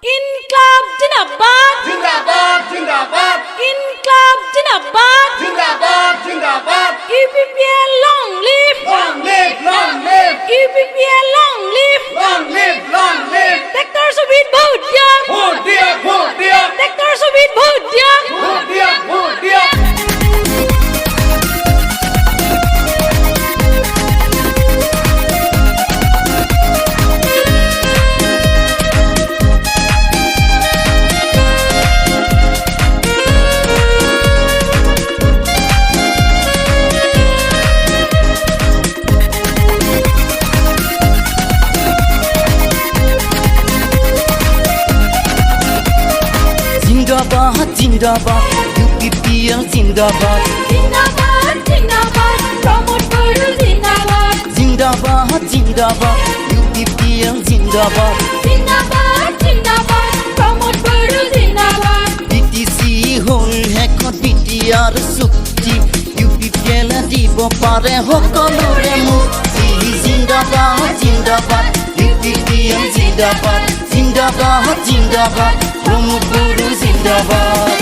ইনকলাব জিন্দাবাদ জিন্দাবাদ জিন্দাবাদ ইনকলাব জিন্দাবাদ জিন্দাবাদ জিন্দাবাদ UPPL long live long live long live UPPL long live long live long live tractor সুবিধ ভোট দিয়া ভোট দিয়া ভোট দিয়া ট্রাক্টর সুবিধ ভোট দিয়া ভোট দিয়া ভোট দিয়া জিন্দাবাদ জিন্দাবাদ ইউপিপিএল জিন্দাবাদ জিন্দাবাদ জিন্দাবাদ প্রমোদ বড়ু জিন্দাবাদ জিন্দাবাদ জিন্দাবাদ ইউপিপিএল জিন্দাবাদ জিন্দাবাদ জিন্দাবাদ প্রমোদ বড়ু জিন্দাবাদ বিটিসি হল শেষত বিটিআৰ চুক্তি ইউপিপিএল দিব পাৰে সকলোৰে মুক্তি জিন্দাবাদ জিন্দাবাদ ইউপিপিএল জিন্দাবাদ জিন্দাবাদ জিন্দাবাদ প্রমোদ বড়ু জিন্দাবাদ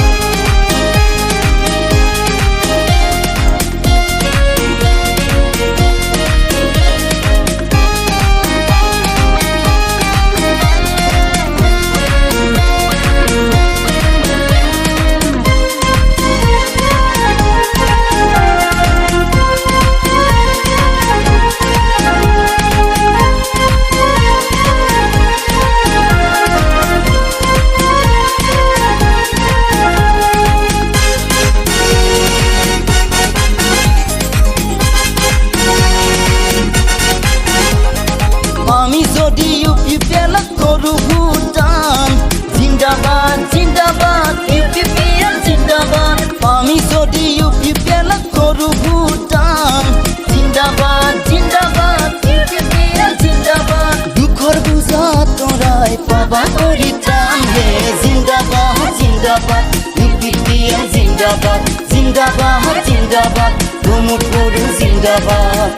আমি যদি ইউপিপিএল কৰো ভোটদান জিন্দাবাদ জিন্দাবাদ ইউপিপিএল জিন্দাবাদ আমি যদি ইউপিপিএল কৰো ভোটদান জিন্দাবাদ জিন্দাবাদ ইউপিপিএল জিন্দাবাদ দুখৰ বুজা তৰাই পাবা পৰিত্ৰাণ হে জিন্দাবাদ জিন্দাবাদ ইউপিপিএল জিন্দাবাদ জিন্দাবাদ জিন্দাবাদ প্ৰমোদ বড়ু জিন্দাবাদ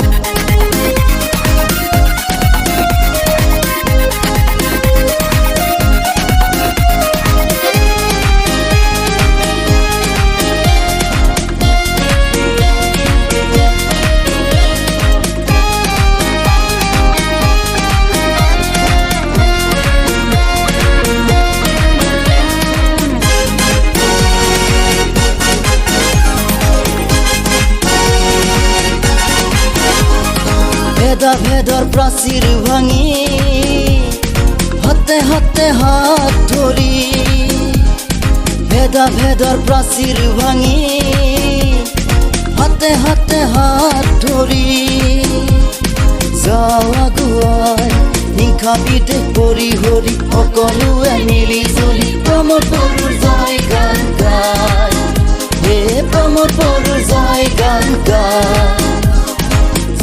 ভেদৰ প্ৰাচীৰ ভাঙি হাতে হাতে হাত ধৰি ভেদৰ প্ৰাচীৰ ভাঙি হাতে হাতে হাত ধৰি যাওঁ আগুৱাই হিংসা বিদ্বেষ পৰি হৰি সকলোৱে মিলি জুলি প্ৰমোদ বড়ুৰ জয় গান গায় হে প্ৰমোদ বড়ুৰ জয় গান গায়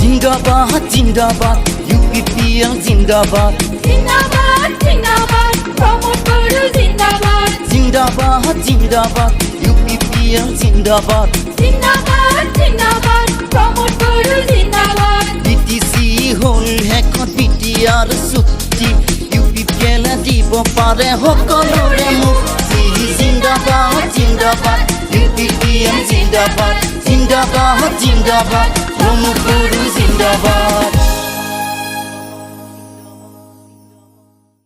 জিন্দাবাদ জিন্দাবাদ ইউপিপিএল জিন্দাবাদ জিন্দাবাদ জিন্দাবাদ প্রমোদ বড়ু জিন্দাবাদ জিন্দাবাদ জিন্দাবাদ ইউপিপিএল জিন্দাবাদ জিন্দাবাদ জিন্দাবাদ প্রমোদ বড়ু জিন্দাবাদ বিটিসি হল শেষত বিটিআৰ চুক্তি ইউপিপিএল দিব পাৰে সকলোৰে মুক্তি জিন্দাবাদ জিন্দাবাদ ইউপিপিএল জিন্দাবাদ জিন্দাবাদ জিন্দাবাদ প্ৰমোদ বড়ু জিন্দাবাদ